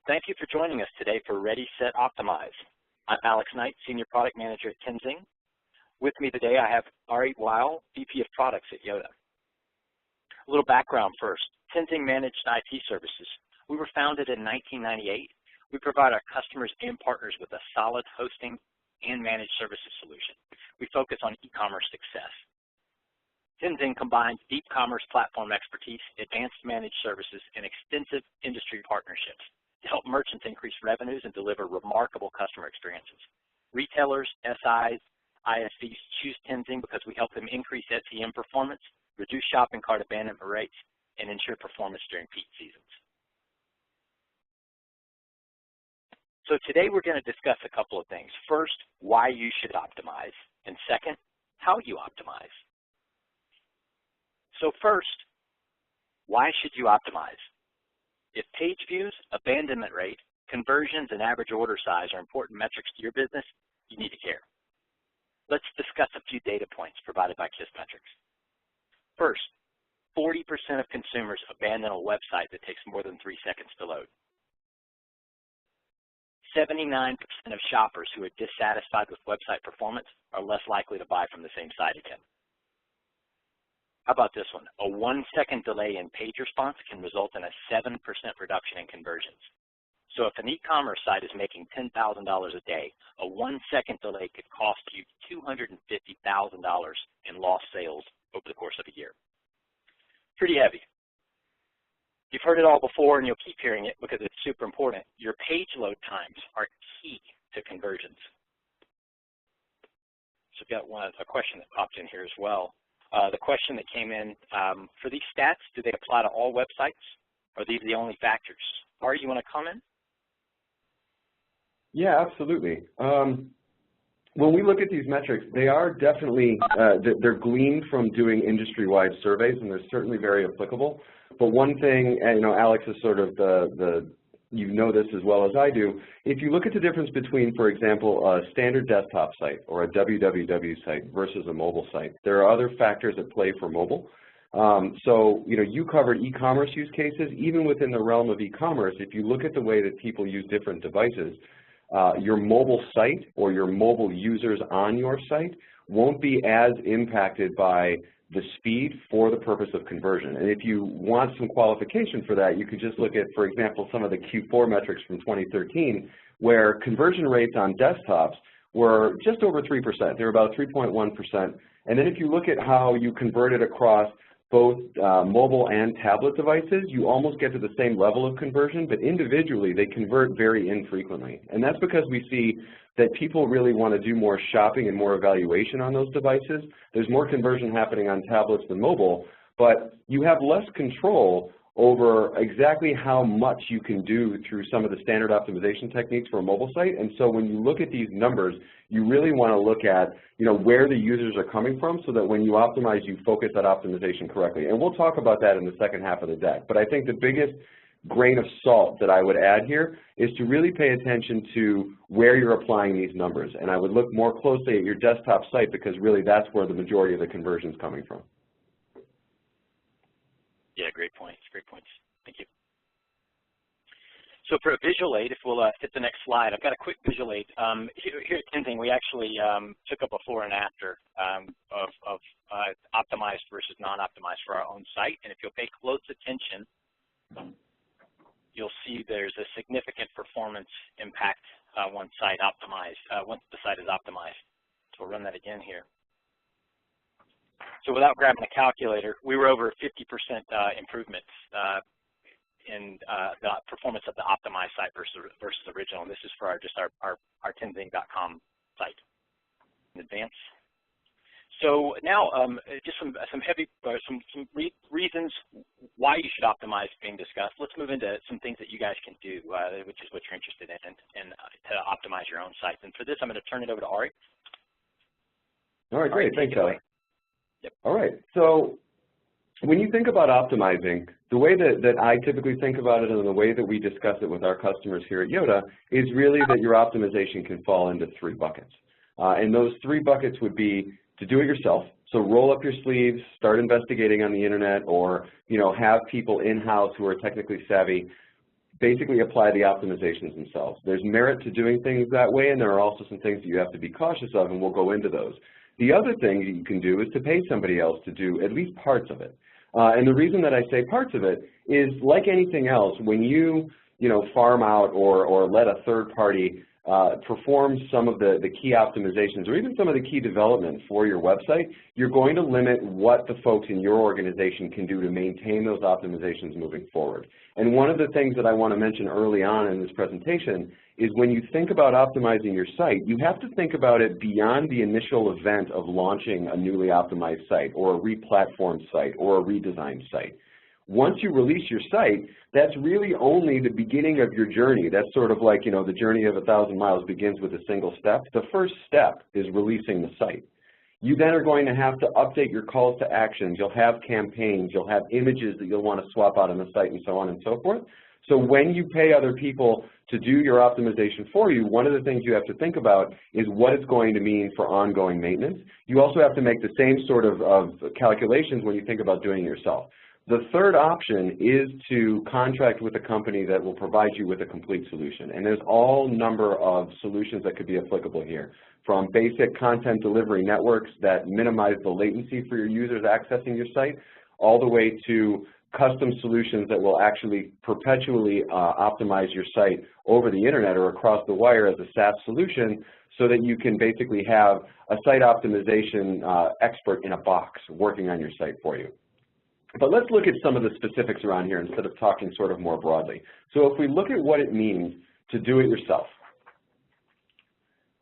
Thank you for joining us today for Ready, Set, Optimize. I'm Alex Knight, Senior Product Manager at Tenzing. With me today I have Ari Weil, VP of Products at Yotta. A little background first. Tenzing Managed IT Services. We were founded in 1998. We provide our customers and partners with a solid hosting and managed services solution. We focus on e-commerce success. Tenzing combines deep commerce platform expertise, advanced managed services, and extensive industry partnerships to help merchants increase revenues and deliver remarkable customer experiences. Retailers, SIs, ISVs choose Tenzing because we help them increase SEM performance, reduce shopping cart abandonment rates, and ensure performance during peak seasons. So today we're going to discuss a couple of things. First, why you should optimize, and second, how you optimize. So first, why should you optimize? If page views, abandonment rate, conversions, and average order size are important metrics to your business, you need to care. Let's discuss a few data points provided by Kissmetrics. First, 40% of consumers abandon a website that takes more than 3 seconds to load. 79% of shoppers who are dissatisfied with website performance are less likely to buy from the same site again. How about this one? A 1-second delay in page response can result in a 7% reduction in conversions. So if an e-commerce site is making $10,000 a day, a 1-second delay could cost you $250,000 in lost sales over the course of a year. Pretty heavy. You've heard it all before and you'll keep hearing it because it's super important. Your page load times are key to conversions. So we've got a question that popped in here as well. The question that came in, for these stats, do they apply to all websites? Are these the only factors? Ari, you want to comment? Yeah, absolutely. When we look at these metrics, they are definitely, they're gleaned from doing industry-wide surveys, and they're certainly very applicable. But one thing, and Alex is sort of you know this as well as I do, if you look at the difference between, for example, a standard desktop site or a www site versus a mobile site, there are other factors at play for mobile. So, you covered e-commerce use cases. Even within the realm of e-commerce, if you look at the way that people use different devices, your mobile site or your mobile users on your site won't be as impacted by the speed for the purpose of conversion. And if you want some qualification for that, you could just look at, for example, some of the Q4 metrics from 2013, where conversion rates on desktops were just over 3%. They were about 3.1%. And then if you look at how you converted across both mobile and tablet devices, you almost get to the same level of conversion, but individually they convert very infrequently. And that's because we see that people really want to do more shopping and more evaluation on those devices. There's more conversion happening on tablets than mobile, but you have less control over exactly how much you can do through some of the standard optimization techniques for a mobile site. And so when you look at these numbers, you really want to look at where the users are coming from so that when you optimize, you focus that optimization correctly. And we'll talk about that in the second half of the deck. But I think the biggest grain of salt that I would add here is to really pay attention to where you're applying these numbers. And I would look more closely at your desktop site because really that's where the majority of the conversion is coming from. Yeah, great points. Great points. Thank you. So for a visual aid, if we'll hit the next slide, I've got a quick visual aid. Here at Tenzing, we actually took a before and after of optimized versus non-optimized for our own site. And if you'll pay close attention, you'll see there's a significant performance impact once the site is optimized. So we'll run that again here. So without grabbing a calculator, we were over 50% improvements in the performance of the optimized site versus original. And this is for our Tenzing.com site in advance. So now, just some reasons why you should optimize being discussed. Let's move into some things that you guys can do, which is what you're interested in, and to optimize your own sites. And for this, I'm going to turn it over to Ari. All right, great. Thanks, Alex. Yep. All right. So when you think about optimizing, the way that I typically think about it and the way that we discuss it with our customers here at Yotta is really that your optimization can fall into 3 buckets. And those 3 buckets would be to do it yourself. So roll up your sleeves, start investigating on the internet, or have people in-house who are technically savvy. basically apply the optimizations themselves. There's merit to doing things that way, and there are also some things that you have to be cautious of, and we'll go into those. The other thing that you can do is to pay somebody else to do at least parts of it. And the reason that I say parts of it is, like anything else, when you farm out or let a third party perform some of the key optimizations or even some of the key development for your website, you're going to limit what the folks in your organization can do to maintain those optimizations moving forward. And one of the things that I want to mention early on in this presentation is when you think about optimizing your site, you have to think about it beyond the initial event of launching a newly optimized site or a re-platformed site or a redesigned site. Once you release your site, that's really only the beginning of your journey. That's sort of like, the journey of 1,000 miles begins with a single step. The first step is releasing the site. You then are going to have to update your calls to actions. You'll have campaigns. You'll have images that you'll want to swap out on the site and so on and so forth. So when you pay other people to do your optimization for you, one of the things you have to think about is what it's going to mean for ongoing maintenance. You also have to make the same sort of calculations when you think about doing it yourself. The third option is to contract with a company that will provide you with a complete solution. And there's all number of solutions that could be applicable here, from basic content delivery networks that minimize the latency for your users accessing your site, all the way to custom solutions that will actually perpetually optimize your site over the internet or across the wire as a SaaS solution, so that you can basically have a site optimization expert in a box working on your site for you. But let's look at some of the specifics around here instead of talking sort of more broadly. So if we look at what it means to do it yourself,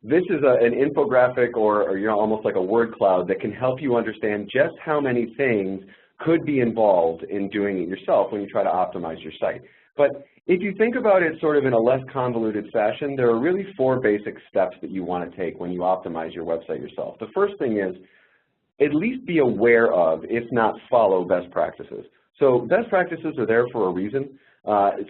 this is an infographic or almost like a word cloud that can help you understand just how many things could be involved in doing it yourself when you try to optimize your site. But if you think about it sort of in a less convoluted fashion, there are really 4 basic steps that you want to take when you optimize your website yourself. The first thing is, at least be aware of, if not follow, best practices. So best practices are there for a reason.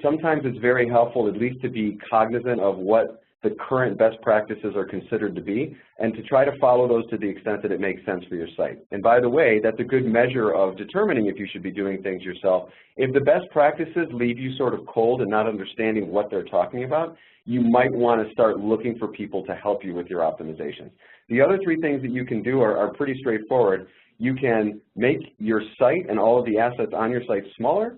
Sometimes it's very helpful at least to be cognizant of what the current best practices are considered to be, and to try to follow those to the extent that it makes sense for your site. And by the way, that's a good measure of determining if you should be doing things yourself. If the best practices leave you sort of cold and not understanding what they're talking about, you might want to start looking for people to help you with your optimizations. The other 3 things that you can do are pretty straightforward. You can make your site and all of the assets on your site smaller.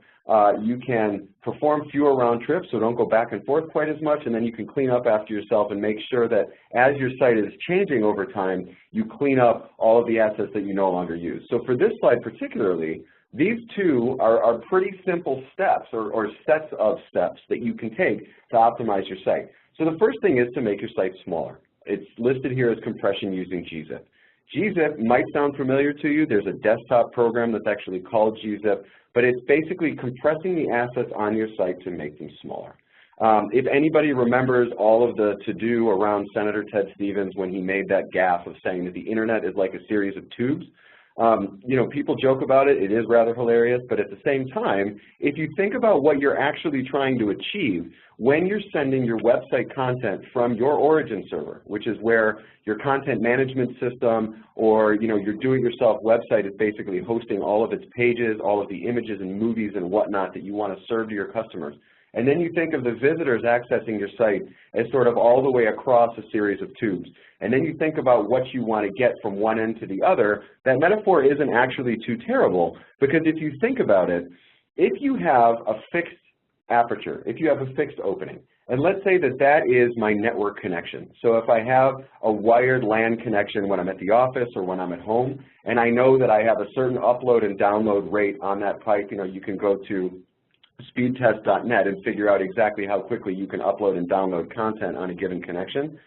You can perform fewer round trips, so don't go back and forth quite as much, and then you can clean up after yourself and make sure that as your site is changing over time, you clean up all of the assets that you no longer use. So for this slide particularly, these 2 are pretty simple steps or sets of steps that you can take to optimize your site. So the first thing is to make your site smaller. It's listed here as compression using gzip. Gzip might sound familiar to you. There's a desktop program that's actually called gzip, but it's basically compressing the assets on your site to make them smaller. If anybody remembers all of the to-do around Senator Ted Stevens when he made that gaffe of saying that the internet is like a series of tubes, people joke about it. It is rather hilarious, but at the same time, if you think about what you're actually trying to achieve when you're sending your website content from your origin server, which is where your content management system or your do-it-yourself website is basically hosting all of its pages, all of the images and movies and whatnot that you want to serve to your customers. And then you think of the visitors accessing your site as sort of all the way across a series of tubes. And then you think about what you want to get from one end to the other. That metaphor isn't actually too terrible, because if you think about it, if you have a fixed aperture, if you have a fixed opening, and let's say that that is my network connection. So if I have a wired LAN connection when I'm at the office or when I'm at home, and I know that I have a certain upload and download rate on that pipe, you can go to speedtest.net and figure out exactly how quickly you can upload and download content on a given connection.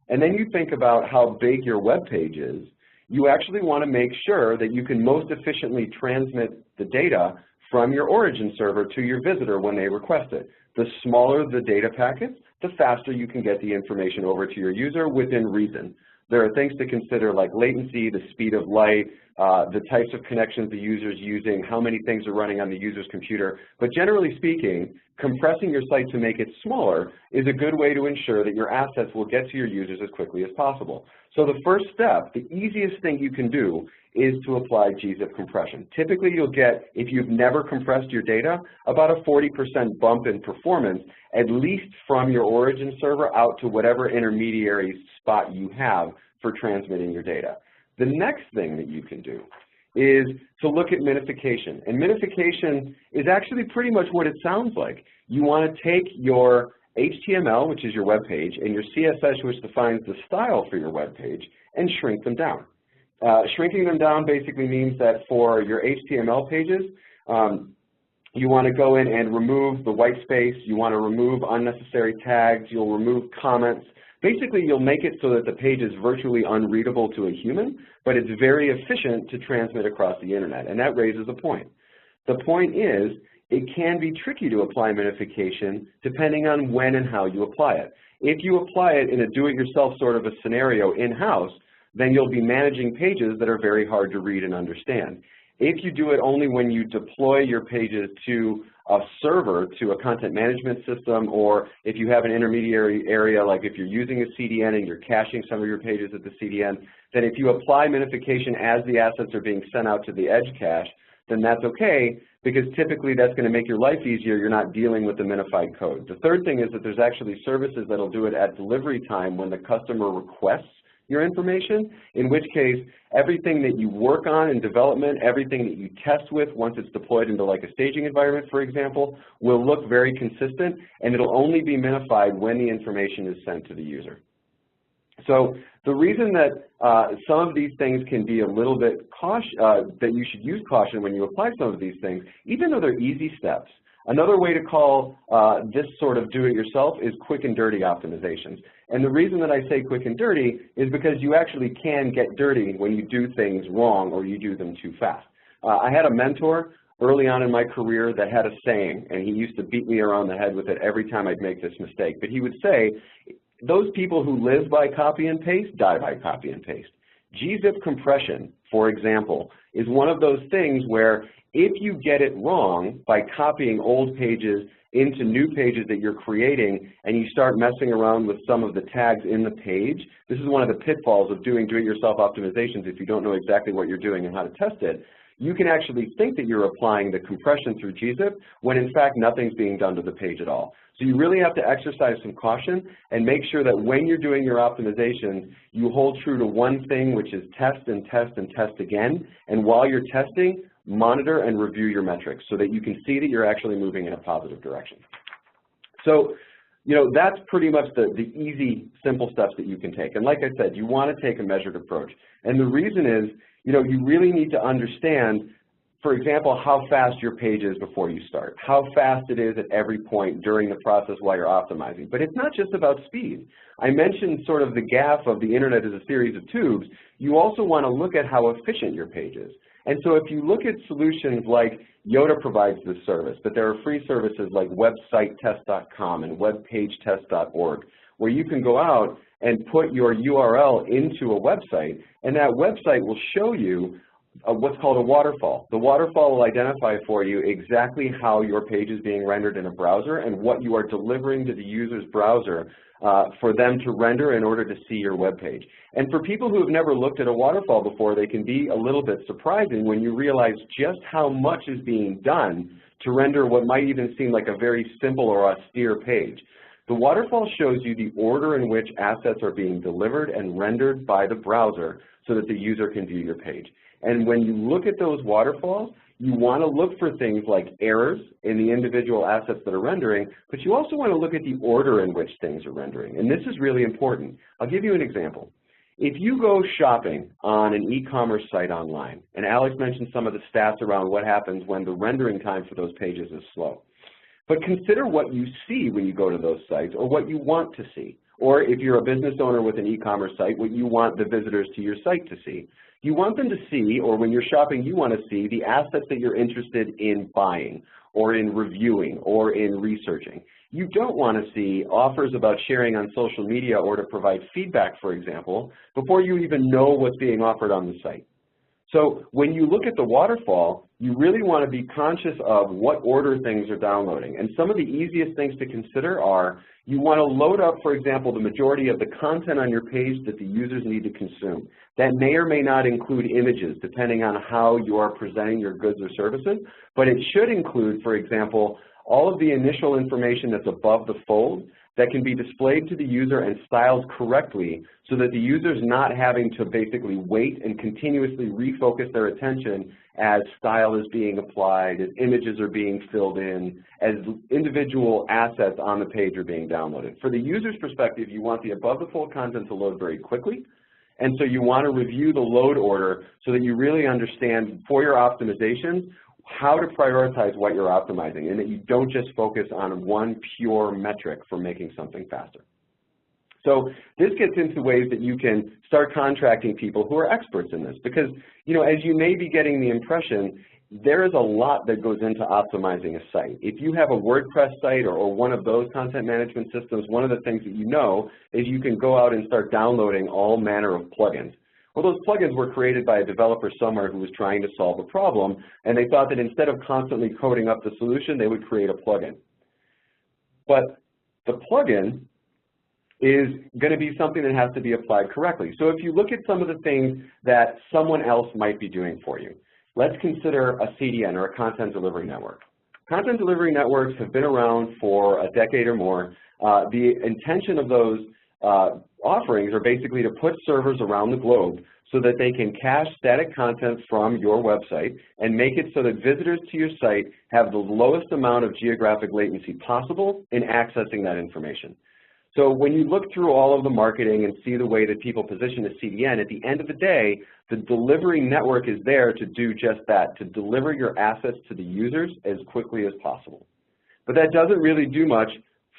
And then you think about how big your web page is. You actually want to make sure that you can most efficiently transmit the data from your origin server to your visitor when they request it. The smaller the data packets, the faster you can get the information over to your user within reason. There are things to consider like latency, the speed of light, the types of connections the user is using, how many things are running on the user's computer. But generally speaking, compressing your site to make it smaller is a good way to ensure that your assets will get to your users as quickly as possible. So the first step, the easiest thing you can do, is to apply gzip compression. Typically you'll get, if you've never compressed your data, about a 40% bump in performance, at least from your origin server out to whatever intermediary spot you have for transmitting your data. The next thing that you can do is to look at minification. And minification is actually pretty much what it sounds like. You want to take your HTML, which is your web page, and your CSS, which defines the style for your web page, and shrink them down. Shrinking them down basically means that for your HTML pages, you want to go in and remove the white space, you want to remove unnecessary tags, you'll remove comments. Basically, you'll make it so that the page is virtually unreadable to a human, but it's very efficient to transmit across the internet, and that raises a point. The point is, it can be tricky to apply minification depending on when and how you apply it. If you apply it in a do-it-yourself sort of a scenario in-house, then you'll be managing pages that are very hard to read and understand. If you do it only when you deploy your pages to a server, to a content management system, or if you have an intermediary area, like if you're using a CDN and you're caching some of your pages at the CDN, then if you apply minification as the assets are being sent out to the edge cache, then that's okay, because typically that's going to make your life easier. You're not dealing with the minified code. The third thing is that there's actually services that will do it at delivery time when the customer requests your information, in which case everything that you work on in development, everything that you test with once it's deployed into like a staging environment, for example, will look very consistent, and it'll only be minified when the information is sent to the user. So the reason that some of these things can be a little bit that you should use caution when you apply some of these things, even though they're easy steps. Another way to call this sort of do-it-yourself is quick and dirty optimizations. And the reason that I say quick and dirty is because you actually can get dirty when you do things wrong or you do them too fast. I had a mentor early on in my career that had a saying, and he used to beat me around the head with it every time I'd make this mistake. But he would say, those people who live by copy and paste die by copy and paste. Gzip compression, for example, is one of those things where if you get it wrong by copying old pages into new pages that you're creating and you start messing around with some of the tags in the page, this is one of the pitfalls of doing do-it-yourself optimizations if you don't know exactly what you're doing and how to test it. You can actually think that you're applying the compression through gzip when in fact nothing's being done to the page at all. So you really have to exercise some caution and make sure that when you're doing your optimizations, you hold true to one thing, which is test and test and test again. And while you're testing, monitor and review your metrics so that you can see that you're actually moving in a positive direction. So, you know, that's pretty much the easy, simple steps that you can take. And like I said, you want to take a measured approach. And the reason is, you know, you really need to understand, for example, how fast your page is before you start, how fast it is at every point during the process while you're optimizing. But it's not just about speed. I mentioned sort of the gap of the internet as a series of tubes. You also want to look at how efficient your page is. And so if you look at solutions like Yotta provides this service, but there are free services like websitetest.com and webpagetest.org, where you can go out and put your URL into a website, and that website will show you what's called a waterfall. The waterfall will identify for you exactly how your page is being rendered in a browser and what you are delivering to the user's browser for them to render in order to see your web page. And for people who have never looked at a waterfall before, they can be a little bit surprising when you realize just how much is being done to render what might even seem like a very simple or austere page. The waterfall shows you the order in which assets are being delivered and rendered by the browser so that the user can view your page. And when you look at those waterfalls, you want to look for things like errors in the individual assets that are rendering, but you also want to look at the order in which things are rendering. And this is really important. I'll give you an example. If you go shopping on an e-commerce site online, and Alex mentioned some of the stats around what happens when the rendering time for those pages is slow, but consider what you see when you go to those sites or what you want to see. Or if you're a business owner with an e-commerce site, what you want the visitors to your site to see. You want them to see, or when you're shopping, you want to see the assets that you're interested in buying or in reviewing or in researching. You don't want to see offers about sharing on social media or to provide feedback, for example, before you even know what's being offered on the site. So when you look at the waterfall, you really want to be conscious of what order things are downloading. And some of the easiest things to consider are you want to load up, for example, the majority of the content on your page that the users need to consume. That may or may not include images, depending on how you are presenting your goods or services, but it should include, for example, all of the initial information that's above the fold that can be displayed to the user and styled correctly so that the user's not having to basically wait and continuously refocus their attention as style is being applied, as images are being filled in, as individual assets on the page are being downloaded. For the user's perspective, you want the above the fold content to load very quickly, and so you want to review the load order so that you really understand for your optimizations how to prioritize what you're optimizing and that you don't just focus on one pure metric for making something faster. So this gets into ways that you can start contracting people who are experts in this because, you know, as you may be getting the impression, there is a lot that goes into optimizing a site. If you have a WordPress site or one of those content management systems, one of the things that you know is you can go out and start downloading all manner of plugins. Well, those plugins were created by a developer somewhere who was trying to solve a problem, and they thought that instead of constantly coding up the solution, they would create a plugin. But the plugin is going to be something that has to be applied correctly. So if you look at some of the things that someone else might be doing for you, let's consider a CDN or a content delivery network. Content delivery networks have been around for a decade or more. The intention of those offerings are basically to put servers around the globe so that they can cache static content from your website and make it so that visitors to your site have the lowest amount of geographic latency possible in accessing that information. So when you look through all of the marketing and see the way that people position a CDN, at the end of the day, the delivery network is there to do just that, to deliver your assets to the users as quickly as possible. But that doesn't really do much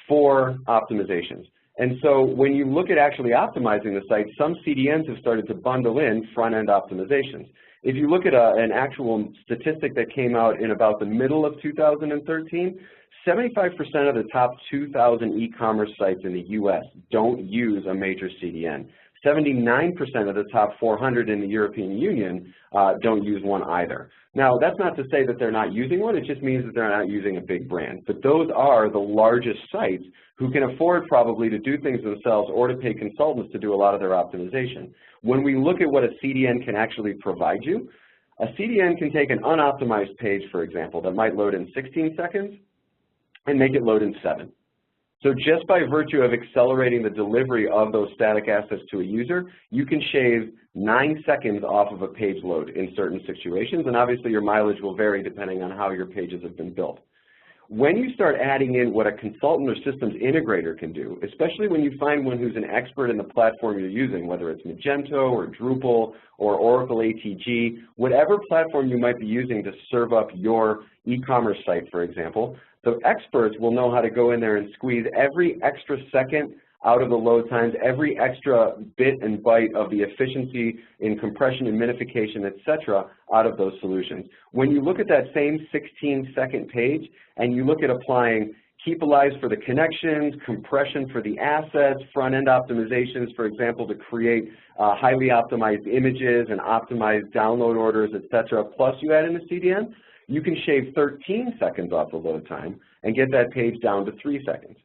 for optimizations. And so when you look at actually optimizing the site, some CDNs have started to bundle in front-end optimizations. If you look at an actual statistic that came out in about the middle of 2013, 75% of the top 2,000 e-commerce sites in the US don't use a major CDN. 79% of the top 400 in the European Union don't use one either. Now, that's not to say that they're not using one, it just means that they're not using a big brand. But those are the largest sites who can afford probably to do things themselves or to pay consultants to do a lot of their optimization. When we look at what a CDN can actually provide you, a CDN can take an unoptimized page, for example, that might load in 16 seconds and make it load in 7. So just by virtue of accelerating the delivery of those static assets to a user, you can shave 9 seconds off of a page load in certain situations, and obviously your mileage will vary depending on how your pages have been built. When you start adding in what a consultant or systems integrator can do, especially when you find one who's an expert in the platform you're using, whether it's Magento or Drupal or Oracle ATG, whatever platform you might be using to serve up your e-commerce site, for example, the experts will know how to go in there and squeeze every extra second out of the load times, every extra bit and byte of the efficiency in compression and minification, et cetera, out of those solutions. When you look at that same 16-second page and you look at applying keep alive for the connections, compression for the assets, front-end optimizations, for example, to create highly optimized images and optimized download orders, et cetera, plus you add in a CDN, you can shave 13 seconds off the load time and get that page down to 3 seconds.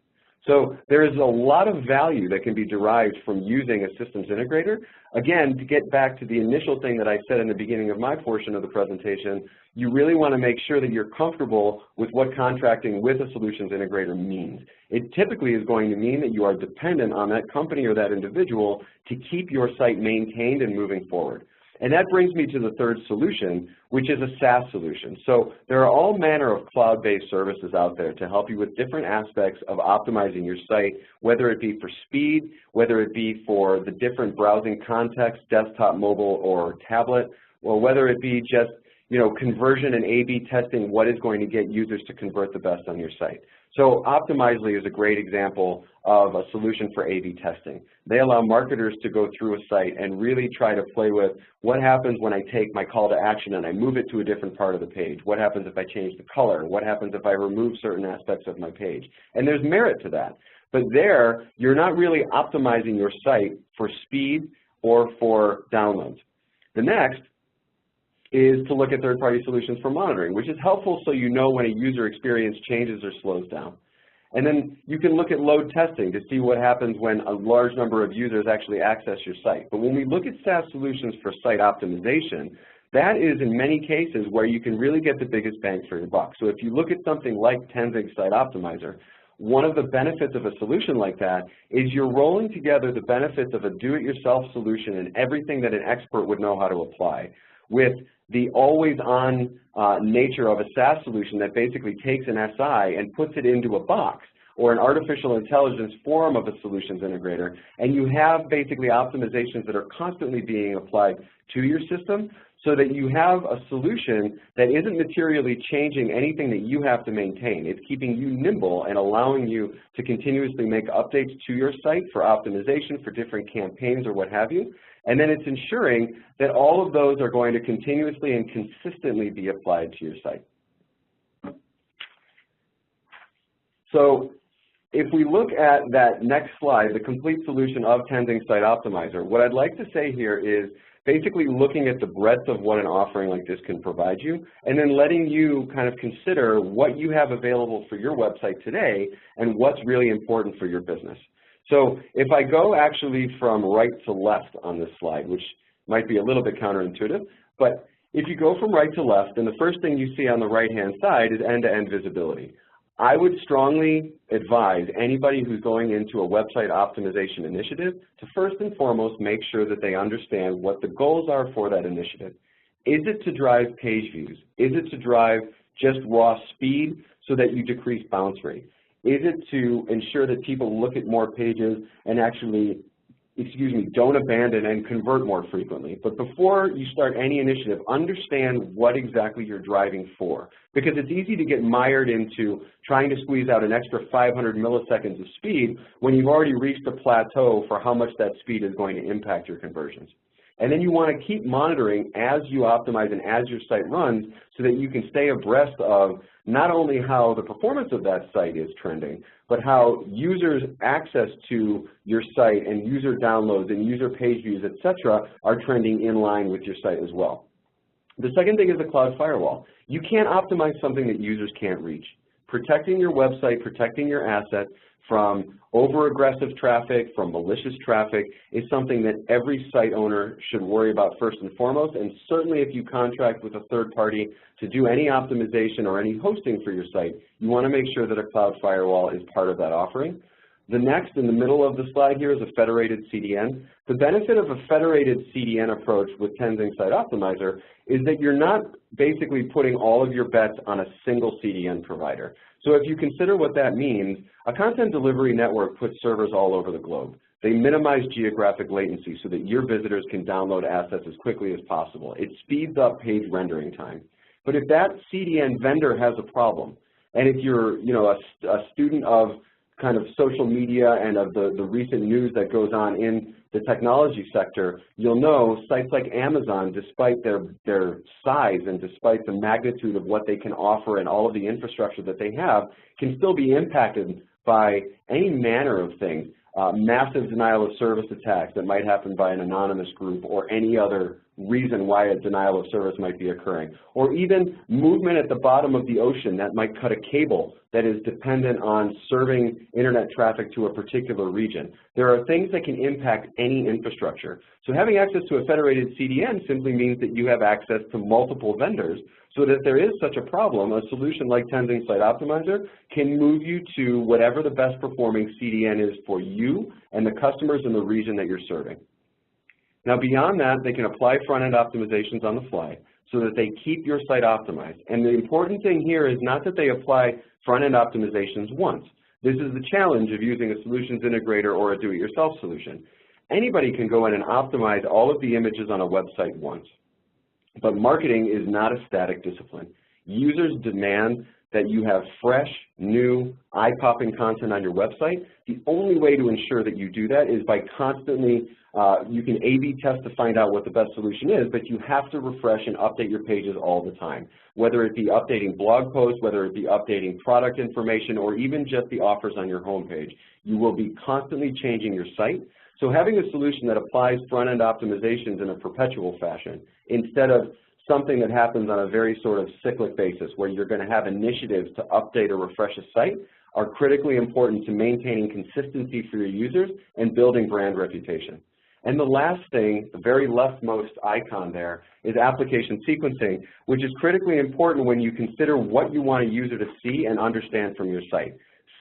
So there is a lot of value that can be derived from using a systems integrator. Again, to get back to the initial thing that I said in the beginning of my portion of the presentation, you really want to make sure that you're comfortable with what contracting with a solutions integrator means. It typically is going to mean that you are dependent on that company or that individual to keep your site maintained and moving forward. And that brings me to the third solution, which is a SaaS solution. So there are all manner of cloud-based services out there to help you with different aspects of optimizing your site, whether it be for speed, whether it be for the different browsing context, desktop, mobile, or tablet, or whether it be just, you know, conversion and A/B testing what is going to get users to convert the best on your site. So Optimizely is a great example of a solution for A/B testing. They allow marketers to go through a site and really try to play with what happens when I take my call to action and I move it to a different part of the page. What happens if I change the color? What happens if I remove certain aspects of my page? And there's merit to that. But there, you're not really optimizing your site for speed or for downloads. The next is to look at third-party solutions for monitoring, which is helpful so you know when a user experience changes or slows down. And then you can look at load testing to see what happens when a large number of users actually access your site. But when we look at SaaS solutions for site optimization, that is in many cases where you can really get the biggest bang for your buck. So if you look at something like Tenzing Site Optimizer, one of the benefits of a solution like that is you're rolling together the benefits of a do-it-yourself solution and everything that an expert would know how to apply with the always-on nature of a SaaS solution that basically takes an SI and puts it into a box or an artificial intelligence form of a solutions integrator, and you have basically optimizations that are constantly being applied to your system so that you have a solution that isn't materially changing anything that you have to maintain. It's keeping you nimble and allowing you to continuously make updates to your site for optimization for different campaigns or what have you. And then it's ensuring that all of those are going to continuously and consistently be applied to your site. So if we look at that next slide, the complete solution of Tenzing Site Optimizer, what I'd like to say here is basically looking at the breadth of what an offering like this can provide you, and then letting you kind of consider what you have available for your website today and what's really important for your business. So if I go actually from right to left on this slide, which might be a little bit counterintuitive, but if you go from right to left, then the first thing you see on the right-hand side is end-to-end visibility. I would strongly advise anybody who's going into a website optimization initiative to first and foremost make sure that they understand what the goals are for that initiative. Is it to drive page views? Is it to drive just raw speed so that you decrease bounce rate? Is it to ensure that people look at more pages and actually, don't abandon and convert more frequently? But before you start any initiative, understand what exactly you're driving for, because it's easy to get mired into trying to squeeze out an extra 500 milliseconds of speed when you've already reached a plateau for how much that speed is going to impact your conversions. And then you want to keep monitoring as you optimize and as your site runs so that you can stay abreast of not only how the performance of that site is trending, but how users' access to your site and user downloads and user page views, etc., are trending in line with your site as well. The second thing is the cloud firewall. You can't optimize something that users can't reach. Protecting your website, protecting your assets from over-aggressive traffic, from malicious traffic, is something that every site owner should worry about first and foremost, and certainly if you contract with a third party to do any optimization or any hosting for your site, you want to make sure that a cloud firewall is part of that offering. The next, in the middle of the slide here, is a federated CDN. The benefit of a federated CDN approach with Tenzing Site Optimizer is that you're not basically putting all of your bets on a single CDN provider. So if you consider what that means, a content delivery network puts servers all over the globe. They minimize geographic latency so that your visitors can download assets as quickly as possible. It speeds up page rendering time. But if that CDN vendor has a problem, and if you're a student of kind of social media and of the recent news that goes on in the technology sector, you'll know sites like Amazon, despite their size and despite the magnitude of what they can offer and all of the infrastructure that they have, can still be impacted by any manner of things, massive denial of service attacks that might happen by an anonymous group or any other reason why a denial of service might be occurring, or even movement at the bottom of the ocean that might cut a cable that is dependent on serving internet traffic to a particular region. There are things that can impact any infrastructure. So having access to a federated CDN simply means that you have access to multiple vendors so that if there is such a problem, a solution like Tenzing Site Optimizer can move you to whatever the best performing CDN is for you and the customers in the region that you're serving. Now beyond that, they can apply front-end optimizations on the fly so that they keep your site optimized. And the important thing here is not that they apply front-end optimizations once. This is the challenge of using a solutions integrator or a do-it-yourself solution. Anybody can go in and optimize all of the images on a website once. But marketing is not a static discipline. Users demand that you have fresh, new, eye-popping content on your website. The only way to ensure that you do that is by constantly, you can A/B test to find out what the best solution is, but you have to refresh and update your pages all the time, whether it be updating blog posts, whether it be updating product information, or even just the offers on your homepage. You will be constantly changing your site. So having a solution that applies front-end optimizations in a perpetual fashion, instead of something that happens on a very sort of cyclic basis, where you're going to have initiatives to update or refresh a site, are critically important to maintaining consistency for your users and building brand reputation. And the last thing, the very leftmost icon there, is application sequencing, which is critically important when you consider what you want a user to see and understand from your site.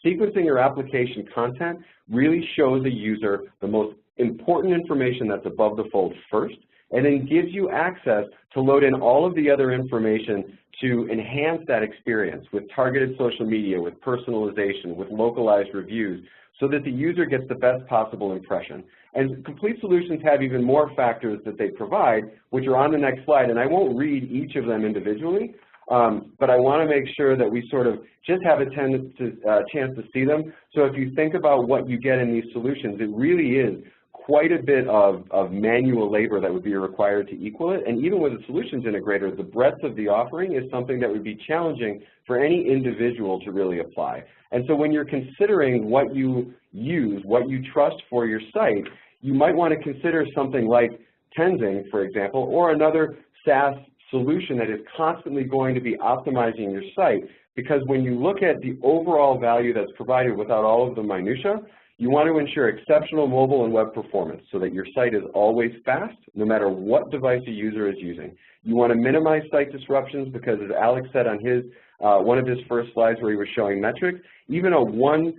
Sequencing your application content really shows a user the most important information that's above the fold first, and then gives you access to load in all of the other information to enhance that experience with targeted social media, with personalization, with localized reviews, so that the user gets the best possible impression. And Complete Solutions have even more factors that they provide, which are on the next slide, and I won't read each of them individually, but I want to make sure that we sort of just have a chance to see them. So if you think about what you get in these solutions, it really is quite a bit of manual labor that would be required to equal it. And even with a solutions integrator, the breadth of the offering is something that would be challenging for any individual to really apply. And so when you're considering what you use, what you trust for your site, you might want to consider something like Tenzing, for example, or another SaaS solution that is constantly going to be optimizing your site, because when you look at the overall value that's provided without all of the minutia, you want to ensure exceptional mobile and web performance so that your site is always fast, no matter what device a user is using. You want to minimize site disruptions because, as Alex said on his one of his first slides where he was showing metrics, even a 1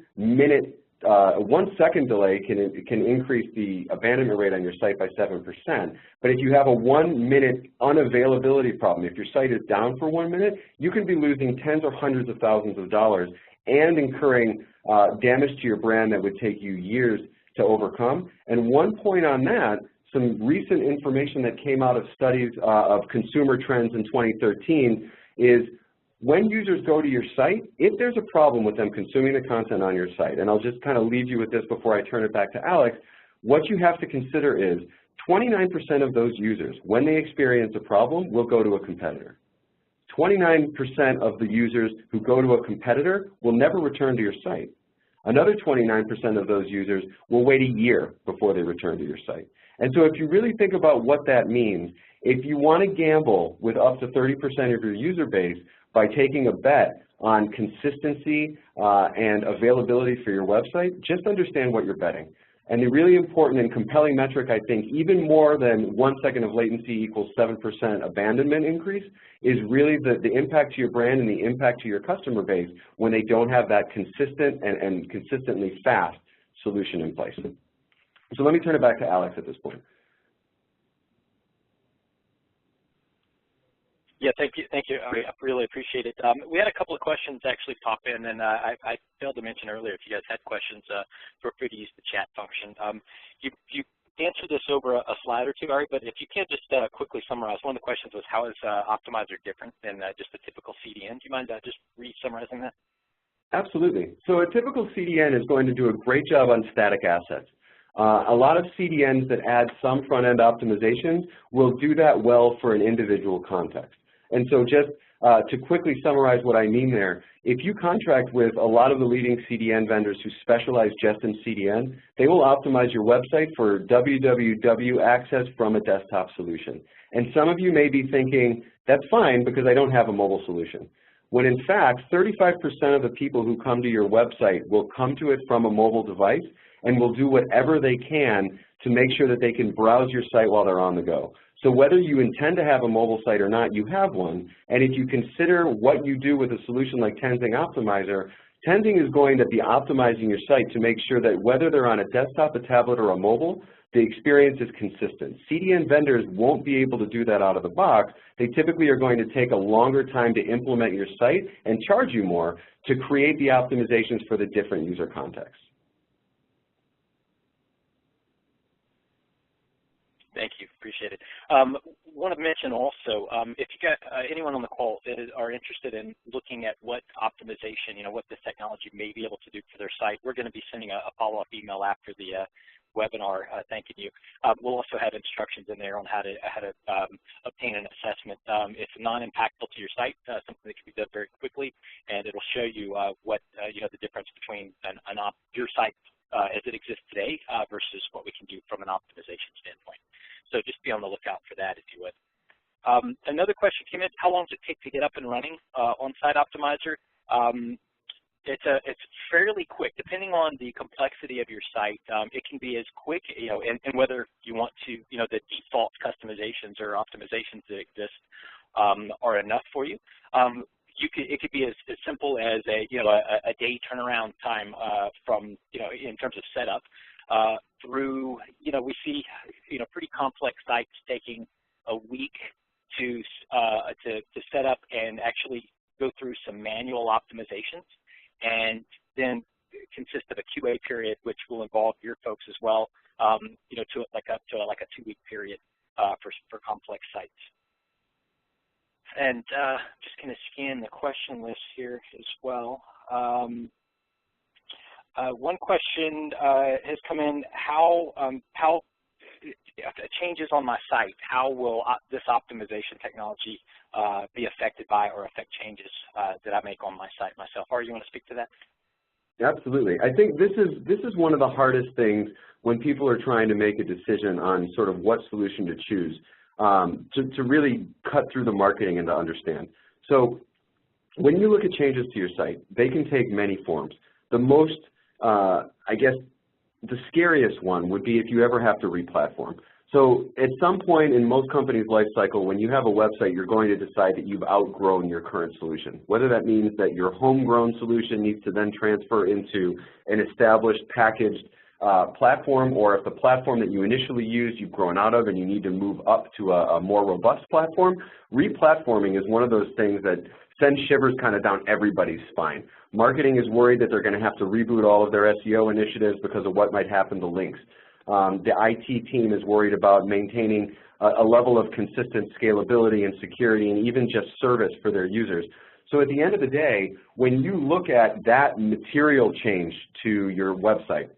second delay can increase the abandonment rate on your site by 7%. But if you have a 1 minute unavailability problem, if your site is down for 1 minute, you can be losing tens or hundreds of thousands of dollars and incurring damage to your brand that would take you years to overcome. And one point on that, some recent information that came out of studies of consumer trends in 2013 is when users go to your site, if there's a problem with them consuming the content on your site, and I'll just kind of leave you with this before I turn it back to Alex, what you have to consider is 29% of those users, when they experience a problem, will go to a competitor. 29% of the users who go to a competitor will never return to your site. Another 29% of those users will wait a year before they return to your site. And so if you really think about what that means, if you want to gamble with up to 30% of your user base by taking a bet on consistency and availability for your website, just understand what you're betting. And the really important and compelling metric, I think, even more than 1 second of latency equals 7% abandonment increase, is really the impact to your brand and the impact to your customer base when they don't have that consistent and consistently fast solution in place. So let me turn it back to Alex at this point. Yeah, thank you. I really appreciate it. We had a couple of questions actually pop in, and I failed to mention earlier, if you guys had questions, feel free to use the chat function. You answered this over a slide or two, Ari, but if you can just quickly summarize. One of the questions was, how is Optimizer different than just a typical CDN? Do you mind just re-summarizing that? Absolutely. So a typical CDN is going to do a great job on static assets. A lot of CDNs that add some front-end optimizations will do that well for an individual context. And so just to quickly summarize what I mean there, if you contract with a lot of the leading CDN vendors who specialize just in CDN, they will optimize your website for www access from a desktop solution. And some of you may be thinking, that's fine because I don't have a mobile solution. When in fact, 35% of the people who come to your website will come to it from a mobile device and will do whatever they can to make sure that they can browse your site while they're on the go. So whether you intend to have a mobile site or not, you have one. And if you consider what you do with a solution like Tenzing Optimizer, Tenzing is going to be optimizing your site to make sure that whether they're on a desktop, a tablet, or a mobile, the experience is consistent. CDN vendors won't be able to do that out of the box. They typically are going to take a longer time to implement your site and charge you more to create the optimizations for the different user contexts. Thank you. Appreciate it. Want to mention also, if you got anyone on the call that are interested in looking at what optimization, what this technology may be able to do for their site, we're going to be sending a follow-up email after the webinar thanking you. We'll also have instructions in there on how to obtain an assessment. It's non-impactful to your site, something that can be done very quickly, and it'll show you what the difference between your site as it exists today versus what we can do from an optimization standpoint. So just be on the lookout for that, if you would. Another question came in, how long does it take to get up and running on Site Optimizer? It's fairly quick, depending on the complexity of your site. It can be as quick, and whether you want to, the default customizations or optimizations that exist are enough for you. It could be as simple as a day turnaround time from, in terms of setup through, we see, pretty complex sites taking a week to set up and actually go through some manual optimizations, and then consist of a QA period, which will involve your folks as well, to up to a 2-week period for complex sites. And just going to scan the question list here as well. One question has come in: how changes on my site, how will this optimization technology be affected by or affect changes that I make on my site myself? Ari, you want to speak to that? Absolutely. I think this is one of the hardest things when people are trying to make a decision on sort of what solution to choose, to really cut through the marketing and to understand. So when you look at changes to your site, they can take many forms. The most, I guess, the scariest one would be if you ever have to re-platform. So at some point in most companies' life cycle, when you have a website, you're going to decide that you've outgrown your current solution. Whether that means that your homegrown solution needs to then transfer into an established packaged platform, or if the platform that you initially used you've grown out of and you need to move up to a more robust platform. Re-platforming is one of those things that sends shivers kind of down everybody's spine. Marketing is worried that they're going to have to reboot all of their SEO initiatives because of what might happen to links. The IT team is worried about maintaining a level of consistent scalability and security and even just service for their users. So at the end of the day, when you look at that material change to your website,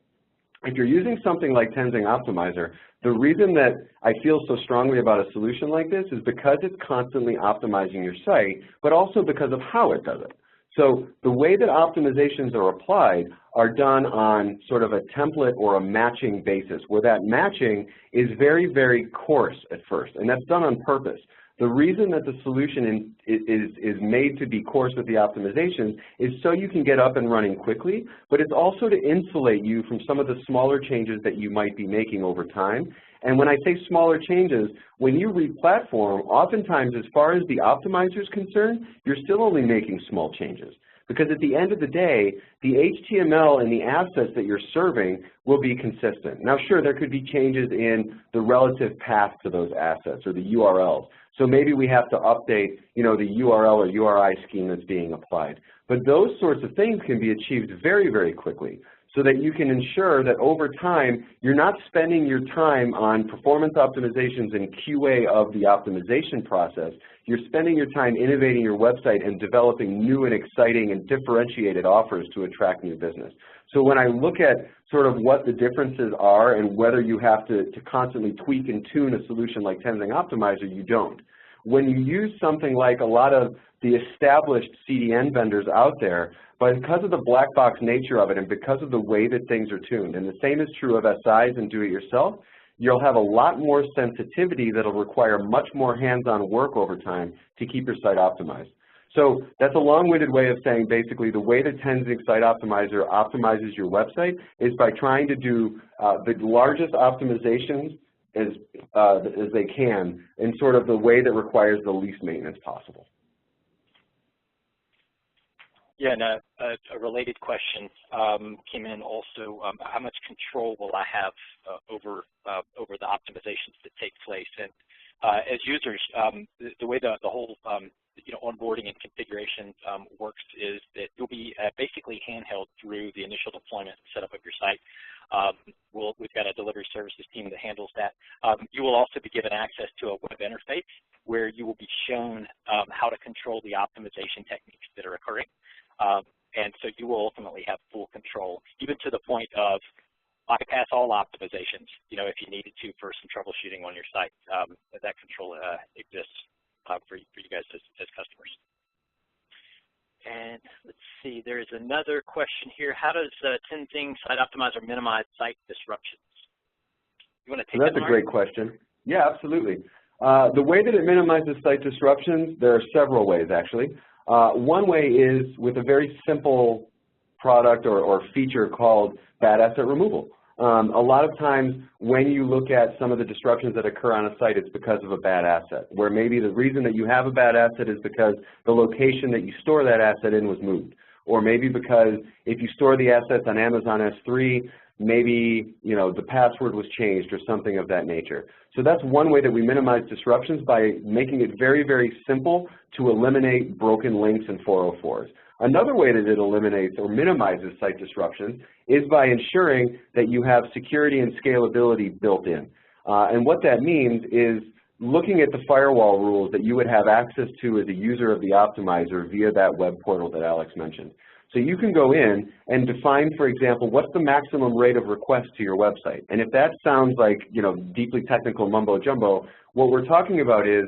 if you're using something like Tenzing Optimizer, the reason that I feel so strongly about a solution like this is because it's constantly optimizing your site, but also because of how it does it. So the way that optimizations are applied are done on sort of a template or a matching basis, where that matching is very, very coarse at first, and that's done on purpose. The reason that the solution is made to be coarse with the optimizations is so you can get up and running quickly, but it's also to insulate you from some of the smaller changes that you might be making over time. And when I say smaller changes, when you re-platform, oftentimes as far as the optimizer is concerned, you're still only making small changes. Because at the end of the day, the HTML and the assets that you're serving will be consistent. Now sure, there could be changes in the relative path to those assets or the URLs. So maybe we have to update, the URL or URI scheme that's being applied. But those sorts of things can be achieved very, very quickly, so that you can ensure that over time, you're not spending your time on performance optimizations and QA of the optimization process. You're spending your time innovating your website and developing new and exciting and differentiated offers to attract new business. So when I look at sort of what the differences are and whether you have to constantly tweak and tune a solution like Tenzing Optimizer, you don't. When you use something like a lot of the established CDN vendors out there, but because of the black box nature of it and because of the way that things are tuned, and the same is true of SIs and do-it-yourself, you'll have a lot more sensitivity that'll require much more hands-on work over time to keep your site optimized. So that's a long-winded way of saying basically the way that Tenzing Site Optimizer optimizes your website is by trying to do the largest optimizations as they can in sort of the way that requires the least maintenance possible. Yeah, and a related question came in also. How much control will I have over the optimizations that take place? And as users, the way the whole onboarding and configuration works is that you'll be basically handheld through the initial deployment and setup of your site. We've got a delivery services team that handles that. You will also be given access to a web interface where you will be shown how to control the optimization techniques that are occurring. And so you will ultimately have full control, even to the point of bypass all optimizations, if you needed to for some troubleshooting on your site. That control exists for you guys as customers. And let's see, there is another question here. How does Tenzing Site Optimizer minimize site disruptions? You want to take that? That's a great question. Yeah, absolutely. The way that it minimizes site disruptions, there are several ways actually. One way is with a very simple product or feature called bad asset removal. A lot of times when you look at some of the disruptions that occur on a site, it's because of a bad asset, where maybe the reason that you have a bad asset is because the location that you store that asset in was moved. Or maybe because if you store the assets on Amazon S3, maybe the password was changed or something of that nature. So that's one way that we minimize disruptions, by making it very, very simple to eliminate broken links and 404s. Another way that it eliminates or minimizes site disruptions is by ensuring that you have security and scalability built in. And what that means is looking at the firewall rules that you would have access to as a user of the Optimizer via that web portal that Alex mentioned. So you can go in and define, for example, what's the maximum rate of request to your website. And if that sounds like deeply technical mumbo jumbo, what we're talking about is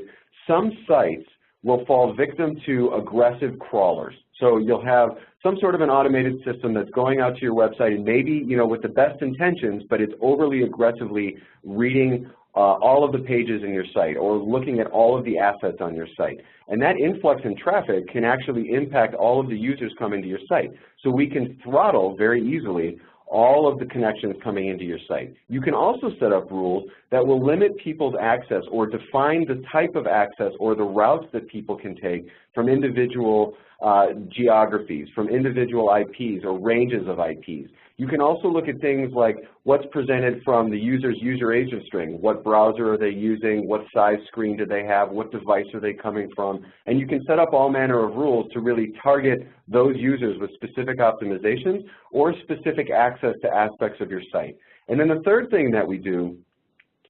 some sites will fall victim to aggressive crawlers. So you'll have some sort of an automated system that's going out to your website and maybe with the best intentions, but it's overly aggressively reading all of the pages in your site or looking at all of the assets on your site. And that influx in traffic can actually impact all of the users coming to your site. So we can throttle very easily all of the connections coming into your site. You can also set up rules that will limit people's access or define the type of access or the routes that people can take from individual geographies, from individual IPs or ranges of IPs. You can also look at things like what's presented from the user's user agent string. What browser are they using? What size screen do they have? What device are they coming from? And you can set up all manner of rules to really target those users with specific optimizations or specific access to aspects of your site. And then the third thing that we do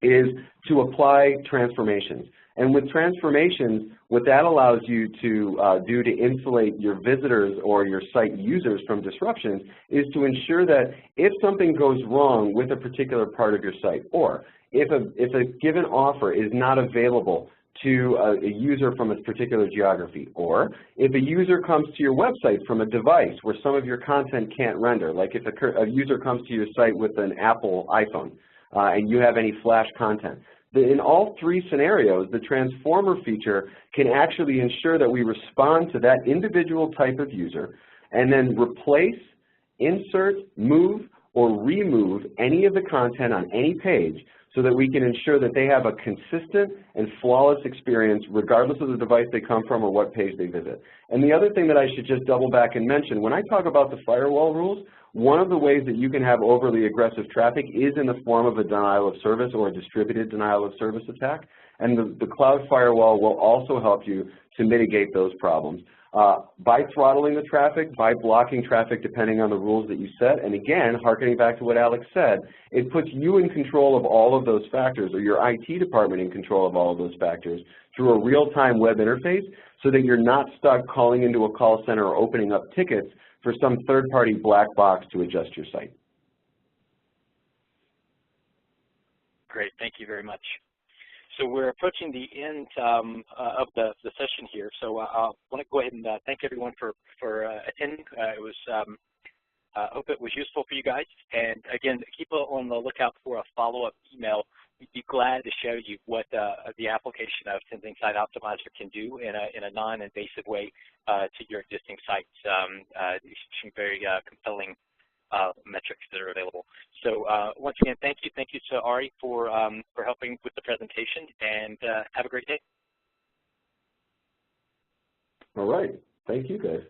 is to apply transformations. And with transformations, what that allows you to do to insulate your visitors or your site users from disruptions is to ensure that if something goes wrong with a particular part of your site, or if a given offer is not available to a user from a particular geography, or if a user comes to your website from a device where some of your content can't render, like if a user comes to your site with an Apple iPhone and you have any Flash content. In all three scenarios, the transformer feature can actually ensure that we respond to that individual type of user and then replace, insert, move, or remove any of the content on any page so that we can ensure that they have a consistent and flawless experience regardless of the device they come from or what page they visit. And the other thing that I should just double back and mention, when I talk about the firewall rules, one of the ways that you can have overly aggressive traffic is in the form of a denial of service or a distributed denial of service attack. And the cloud firewall will also help you to mitigate those problems by throttling the traffic, by blocking traffic depending on the rules that you set. And again, harkening back to what Alex said, it puts you in control of all of those factors, or your IT department in control of all of those factors through a real-time web interface so that you're not stuck calling into a call center or opening up tickets for some third-party black box to adjust your site. Great, thank you very much. So we're approaching the end of the session here. So I want to go ahead and thank everyone for attending. I hope it was useful for you guys. And again, keep on the lookout for a follow-up email. We'd be glad to show you what the application of Tenzing Site Optimizer can do in a non-invasive way to your existing sites. Some very compelling metrics that are available. So once again, thank you to Ari for helping with the presentation, and have a great day. All right, thank you guys.